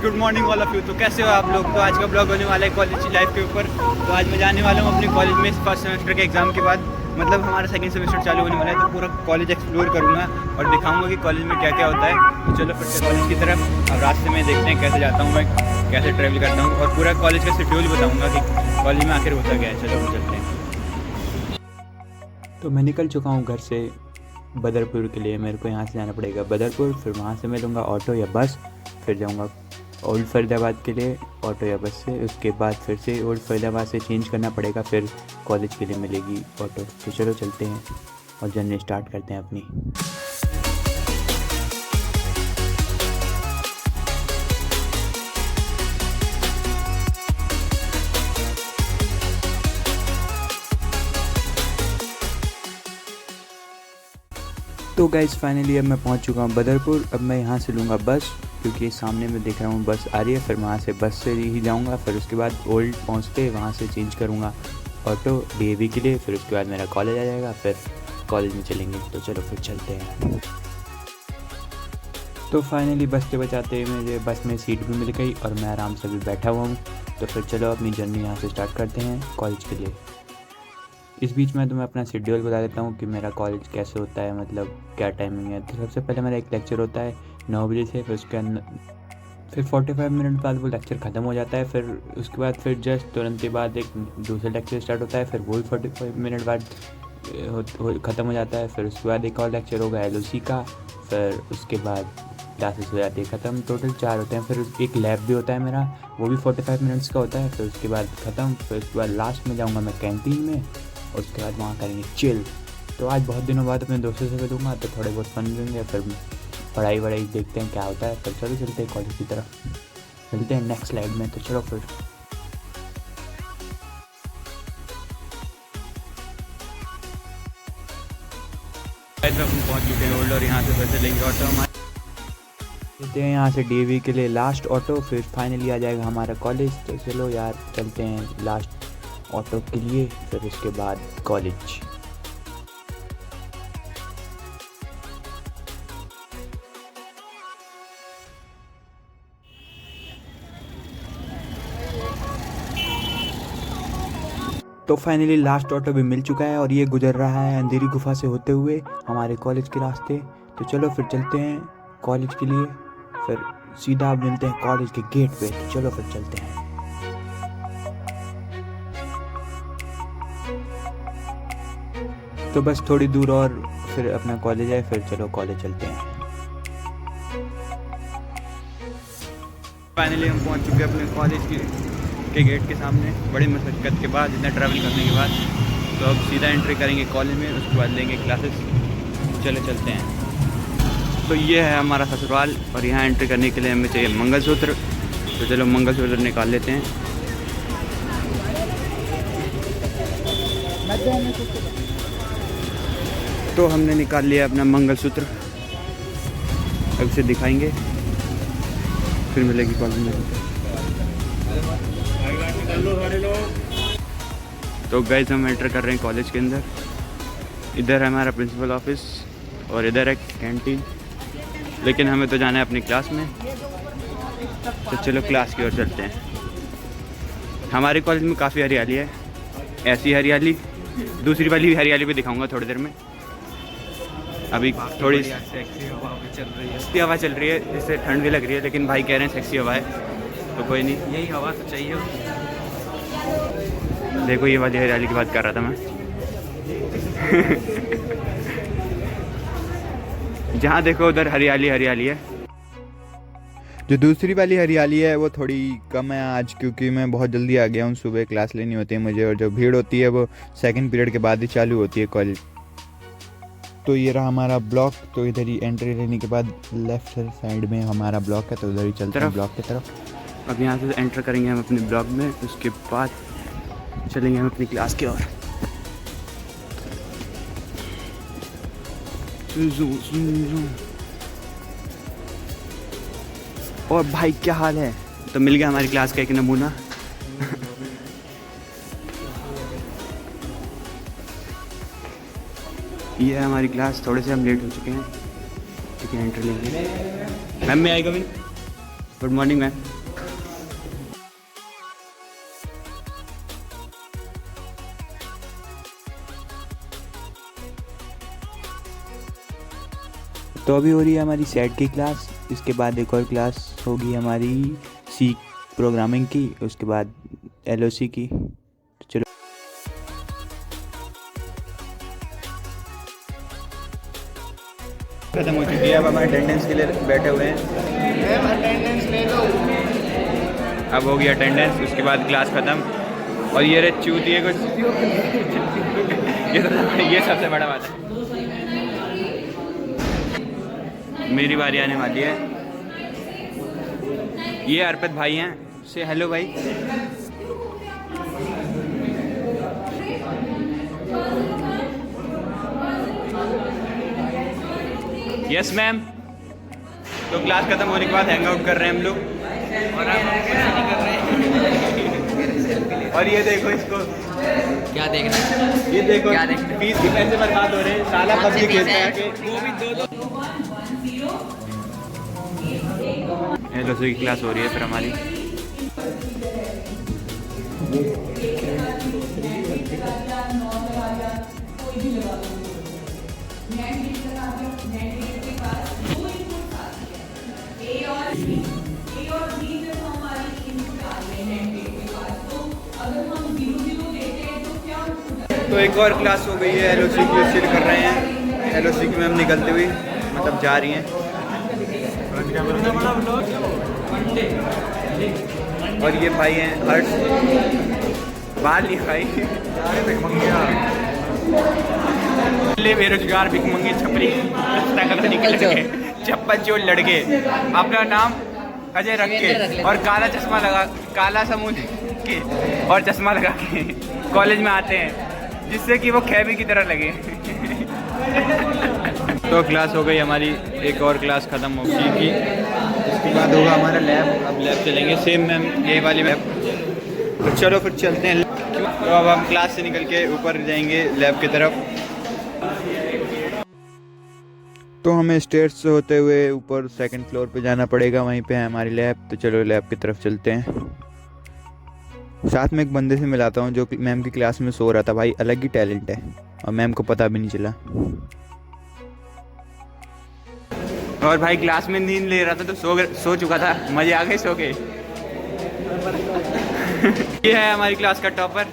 Good morning all of you. तो कैसे हो आप लोग। तो आज का ब्लॉग होने वाला है कॉलेज की लाइफ के ऊपर। तो आज मैं जाने वाला हूँ अपने कॉलेज में फर्स्ट सेमेस्टर के एग्ज़ाम के बाद, मतलब हमारा सेकंड सेमेस्टर चालू होने वाला है। तो पूरा कॉलेज एक्सप्लोर करूँगा और दिखाऊंगा कि कॉलेज में क्या क्या होता है। तो चलो फिर से कॉलेज की तरफ। अब रास्ते में देखते हैं कैसे जाता हूँ मैं, कैसे ट्रैवल करता हूँ, और पूरा कॉलेज का शेड्यूल बताऊँगा कि कॉलेज में आखिर होता क्या है। चलो फिर चलते हैं। तो मैं निकल चुका हूँ घर से बदरपुर के लिए। मेरे को यहाँ से जाना पड़ेगा बदरपुर, फिर वहाँ से मैं लूँगा ऑटो या बस, फिर जाऊँगा ओल्ड फरीदाबाद के लिए ऑटो या बस से। उसके बाद फिर से ओल्ड फरीदाबाद से चेंज करना पड़ेगा, फिर कॉलेज के लिए मिलेगी ऑटो। तो चलो चलते हैं और जर्नी स्टार्ट करते हैं अपनी। तो गाइस फाइनली अब मैं पहुंच चुका हूं बदरपुर। अब मैं यहां से लूँगा बस, क्योंकि सामने मैं देख रहा हूं बस आ रही है। फिर वहां से बस से ही जाऊंगा, फिर उसके बाद ओल्ड पहुंच के वहां से चेंज करूंगा ऑटो डीएवी के लिए। फिर उसके बाद मेरा कॉलेज आ जाएगा, फिर कॉलेज में चलेंगे। तो चलो फिर चलते हैं। तो फाइनली बस से बचाते हुए मुझे बस में सीट भी मिल गई और मैं आराम से भी बैठा हुआ हूँ। तो फिर चलो अपनी जर्नी यहाँ से स्टार्ट करते हैं कॉलेज के लिए। इस बीच में तुम्हें अपना शेड्यूल बता देता हूँ कि मेरा कॉलेज कैसे होता है, मतलब क्या टाइमिंग है। तो सबसे पहले मेरा एक लेक्चर होता है 9 बजे से, फिर उसके फिर 45 मिनट बाद वो लेक्चर ख़त्म हो जाता है। फिर उसके बाद फिर जस्ट तुरंत के बाद एक दूसरा लेक्चर स्टार्ट होता है, फिर वो 45 मिनट बाद ख़त्म हो जाता है। फिर उसके बाद एक और लेक्चर होगा एलओसी का, फिर उसके बाद क्लासेस हो जाती है ख़त्म। टोटल 4 होते हैं। फिर एक लैब भी होता है मेरा, वो भी 45 मिनट्स का होता है। फिर उसके बाद ख़त्म। फिर उसके बाद लास्ट में जाऊँगा मैं कैंटीन में, और उसके बाद वहाँ करेंगे चिल। तो आज बहुत दिनों बाद अपने दोस्तों से मिलूँगा, तो थोड़े बहुत फन लेंगे। फिर पढ़ाई वढ़ाई देखते हैं क्या होता है। फिर चलो चलते हैं कॉलेज की तरफ, चलते हैं नेक्स्ट स्लाइड में। तो चलो फिर हम पहुँच चुके हैं ओल्ड, और यहाँ से फिर से लेंगे ऑटो हमारे। चलते हैं यहाँ से डीएवी के लिए लास्ट ऑटो, फिर फाइनली आ जाएगा हमारा कॉलेज। तो चलो यार चलते हैं लास्ट ऑटो के लिए, फिर उसके बाद कॉलेज। तो फाइनली लास्ट ऑटो भी मिल चुका है और ये गुजर रहा है अंधेरी गुफा से होते हुए हमारे कॉलेज के रास्ते। तो चलो फिर चलते हैं कॉलेज के लिए, फिर सीधा मिलते हैं कॉलेज के गेट पे। तो चलो फिर चलते हैं। तो बस थोड़ी दूर और फिर अपना कॉलेज है, फिर चलो कॉलेज चलते हैं। फाइनली हम पहुंच चुके हैं अपने कॉलेज के गेट के सामने, बड़ी मशक्क़त के बाद, इतना ट्रैवल करने के बाद। तो अब सीधा एंट्री करेंगे कॉलेज में, उसके बाद लेंगे क्लासेस। चले चलते हैं। तो ये है हमारा ससुराल, और यहाँ एंट्री करने के लिए हमें चाहिए मंगलसूत्र। तो चलो मंगलसूत्र निकाल लेते हैं। तो हमने निकाल लिया अपना मंगलसूत्र, अब इसे दिखाएंगे, फिर मिलेगी कॉलेज में। तो गाइस हम एंटर कर रहे हैं कॉलेज के अंदर। इधर है हमारा प्रिंसिपल ऑफिस और इधर है कैंटीन, लेकिन हमें तो जाना है अपनी क्लास में। तो चलो क्लास की ओर चलते हैं। हमारे कॉलेज में काफ़ी हरियाली है, ऐसी हरियाली, दूसरी वाली भी हरियाली भी दिखाऊंगा थोड़ी देर में। अभी थोड़ी सेक्सी हवा चल रही है, जिससे ठंड भी लग रही है, लेकिन भाई कह रहे हैं सेक्सी हवा है, तो कोई नहीं, यही हवा तो चाहिए। देखो ये वाली हरियाली की बात कर रहा था मैं। जहाँ देखो उधर हरियाली हरियाली है। जो दूसरी वाली हरियाली है वो थोड़ी कम है आज, क्योंकि मैं बहुत जल्दी आ गया हूँ। सुबह क्लास लेनी होती है मुझे, और जो भीड़ होती है वो सेकंड पीरियड के बाद ही चालू होती है कॉलेज। तो ये रहा हमारा ब्लॉक। तो इधर ही एंट्री लेने के बाद लेफ्ट साइड में हमारा ब्लॉक है, तो उधर ही चलते हैं ब्लॉक की तरफ। अब यहाँ से एंटर करेंगे हम अपने ब्लॉक में, उसके बाद चलेंगे हम अपनी क्लास की ओर। और भाई क्या हाल है। तो मिल गया हमारी क्लास का एक नमूना। ये है हमारी क्लास। थोड़े से हम लेट हो चुके हैं, लेकिन एंट्री लेंगे। मैम में आएगा भी। Good morning ma'am. तो अभी हो रही है हमारी सेट की क्लास, इसके बाद एक और क्लास होगी हमारी सी प्रोग्रामिंग की, उसके बाद LOC की। तो चलो खत्म हो चुकी है, अब हम अटेंडेंस के लिए बैठे हुए हैं। अटेंडेंस ले लो। अब होगी अटेंडेंस, उसके बाद क्लास ख़त्म। और ये रे चूतिए कुछ ये सबसे बड़ा बात है। मेरी बारी आने वाली है। ये अर्पित भाई हैं, से हेलो भाई। Yes ma'am. तो क्लास खत्म होने के बाद हैंग आउट कर रहे हैं हम लोग, और आप कर रहे हैं। और ये देखो इसको, क्या देखना? ये देखो क्या देखना? फीस के पैसे बर्बाद हो रहे हैं। साला पबजी खेलता है कि वो भी दो LOC की क्लास हो रही है फिर हमारी। तो एक और क्लास हो गई है, LOC की स्टिल कर रहे हैं। LOC की मैम निकलती हुई मतलब जा रही हैं। और ये भाई हैं हर्ष, बाल नहीं खाई ले बेरोजगार भिखमंगे छपरी निकल गए, चप्पल चोर लड़के। अपना नाम अजय रख के और काला चश्मा लगा, काला समूह के और चश्मा लगा के कॉलेज में आते हैं, जिससे कि वो खैबी की तरह लगे। तो क्लास हो गई हमारी, एक और क्लास ख़त्म हो गई की। इसके बाद होगा हमारा लैब। अब लैब चलेंगे, सेम मैम यही वाली लैब। तो चलो फिर चलते हैं। तो अब हम क्लास से निकल के ऊपर जाएंगे लैब की तरफ। तो हमें स्टेयर्स से होते हुए ऊपर सेकंड फ्लोर पे जाना पड़ेगा, वहीं पे है हमारी लैब। तो चलो लैब की तरफ चलते हैं। साथ में एक बंदे से मिलाता हूँ जो मैम की क्लास में सो रहा था। भाई अलग ही टैलेंट है और मैम को पता भी नहीं चला। और भाई क्लास में नींद ले रहा था तो सो चुका था, मजे आ गए सो के। ये है हमारी क्लास का टॉपर।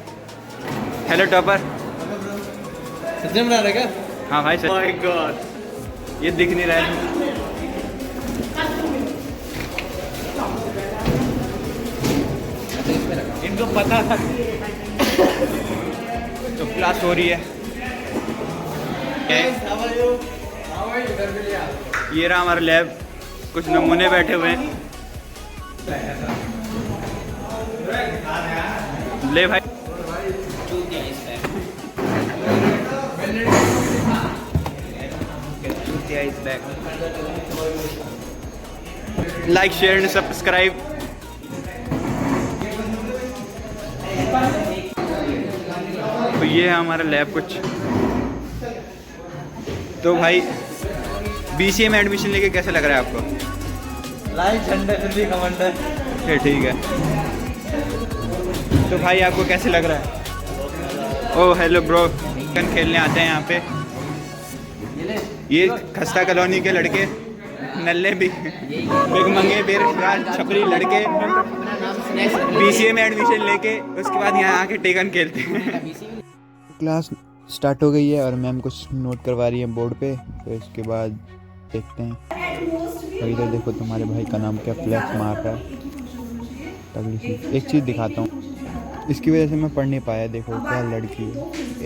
Hello topper. सच में रहेगा? हाँ भाई सच। माय गॉड, ये दिख नहीं रहा है। इनको पता था। तो क्लास हो रही है। ये रहा हमारा लैब, कुछ नमूने बैठे हुए हैं। ले भाई। Like share and subscribe. तो ये है हमारा लैब कुछ। तो भाई BCA में एडमिशन लेके कैसा लग रहा है आपको? लाइक झंडा जल्दी कमांडर। फिर ठीक है। तो भाई आपको कैसे लग रहा है? Oh hello bro. खेलने आते हैं यहाँ पे ये खस्ता कॉलोनी के लड़के, नल्ले भी भिखमंगे बेरोजगार छपरी लड़के BCA में एडमिशन लेके उसके बाद यहाँ आके टेकन खेलते हैं। क्लास स्टार्ट हो गई है और मैम कुछ नोट करवा रही है बोर्ड पे। तो इसके बाद देखते हैं। और इधर देखो तुम्हारे भाई का नाम क्या फ्लैक्स मार रहा है। तगड़ी सी एक चीज़ दिखाता हूँ, इसकी वजह से मैं पढ़ नहीं पाया। देखो क्या लड़की है,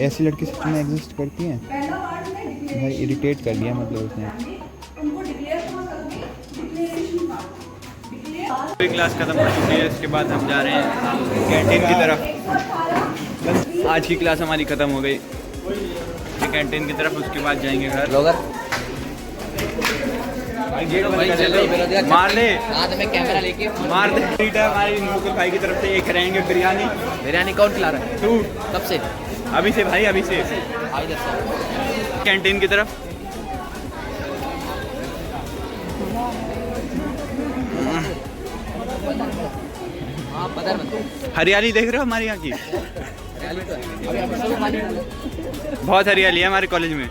ऐसी लड़की सच में एग्जिस्ट करती हैं भाई। इरिटेट कर दिया मतलब उसने। क्लास खत्म हो चुकी है, इसके बाद हम जा रहे हैं कैंटीन की तरफ। आज की क्लास हमारी ख़त्म हो गई, कैंटीन की तरफ। उसके बाद जाएंगे घर। गेट बंद कर दे, मार ले हाथ में कैमरा लेके मार दे। हमारी मुकुल भाई की तरफ से ये करेंगे बिरयानी। बिरयानी कौन खिला रहा है? तू। कब से? अभी से भाई, अभी से। कैंटीन की तरफ। आप पता मत। हरियाली देख रहे हो हमारे यहाँ की? अभी आप सब खाली बहुत हरियाली है हमारे कॉलेज में।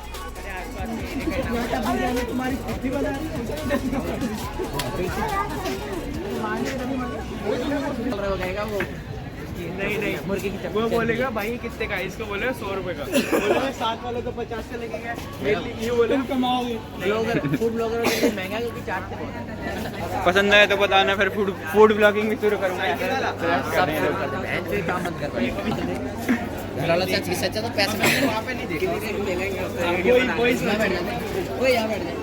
वो नहीं मुर्गी की वो बोलेगा भाई कितने का है, इसको बोलेगा 100 रुपए का, बोलेगा साथ वाले को 50 का लगेगा, ये बोले हम कमाओगे। ब्लॉगर फूड ब्लॉगर के लिए महंगा है, क्योंकि चाटते बहुत हैं। पसंद आए तो बताना, फिर फूड ब्लॉगिंग भी शुरू करूँगा। सब शुरू कर दे, बहन चोद काम मत कर भाई। लालच सच की सच्चा तो पैसे में वहाँ पे नहीं देखा। कोई यहाँ बैठ जाए।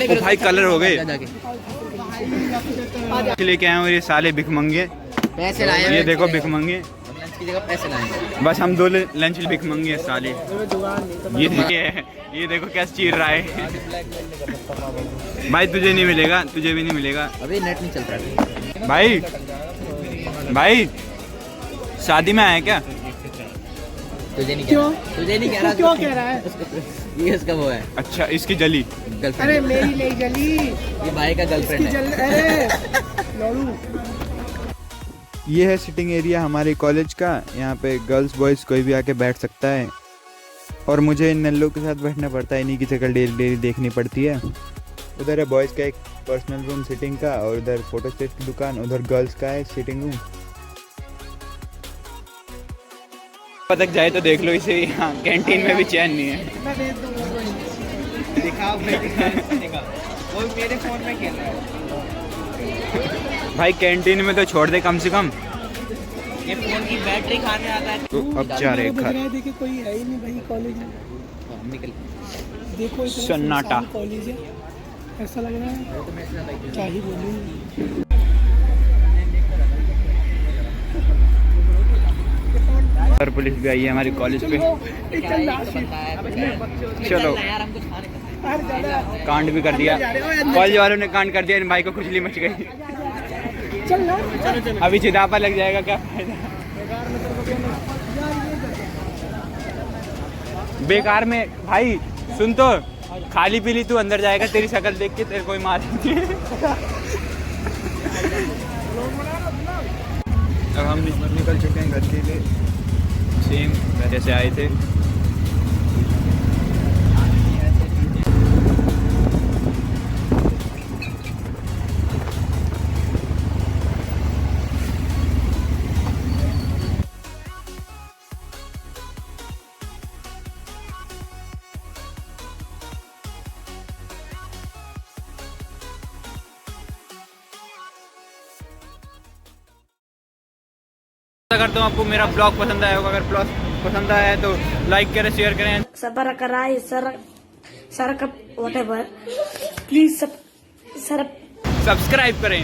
ओ भाई कलर हो गए। लेके आए हो ये साले भिखमंगे। पैसे लाए, ये देखो भिखमंगे, लंच की जगह पैसे लाए। बस हम 2 लंच भिखमंगे साले। ये देखो कैसे चीर रहा है। भाई तुझे नहीं मिलेगा, तुझे भी नहीं मिलेगा। अभी नेट नहीं चल रहा। भाई शादी में आया क्या? तुझे नहीं कह रहा, तुझे नहीं कह रहा, क्यों कह रहा है? ये इसका वो है अच्छा इसकी जली गर्लफ्रेंड। अरे मेरी नहीं जली, ये भाई का गर्लफ्रेंड है। अरे लड़ू। ये है सिटिंग एरिया हमारे कॉलेज का। यहाँ पे गर्ल्स बॉयज़ कोई भी आके बैठ सकता है, और मुझे इन नल्लों के साथ बैठना पड़ता है, इन्हीं की शक्ल डेली डेली देखनी पड़ती है। उधर है बॉयज़ का एक पर्सनल रूम सिटिंग का, और उधर फोटो स्टेट की दुकान, उधर गर्ल्स का है सिटिंग रूम। पतक जाए तो देख लो इसे, यहाँ कैंटीन में भी चैन नहीं है। दिखाओ वो मेरे फोन में खेल रहा है। भाई कैंटीन में तो छोड़ दे कम से कम। ये फोन की बैटरी खाने आता है। तो अब जा रहे घर। देखिए कोई है ही नहीं भाई कॉलेज में, निकल। देखो इतना सन्नाटा। सुनसान कॉलेज है, ऐसा लग रहा है क्या ही बोलूं। सर पुलिस भी आई है हमारे कॉलेज पे। चलो कांड भी कर दिया, कॉलेज वालों ने कांड कर दिया, इन भाई को खुजली मच गई। अभी चिदापा लग जाएगा, क्या फायदा। बेकार में भाई सुन तो, खाली पीली तू अंदर जाएगा, तेरी शक्ल देख के तेरे कोई मारेंगे। अब हम निकल चुके हैं घर के लिए, सेम जैसे आए थे। करता हूँ आपको मेरा ब्लॉग पसंद आया होगा। अगर ब्लॉग पसंद आया है तो लाइक करें, शेयर करें, whatever. Please सब्सक्राइब करें।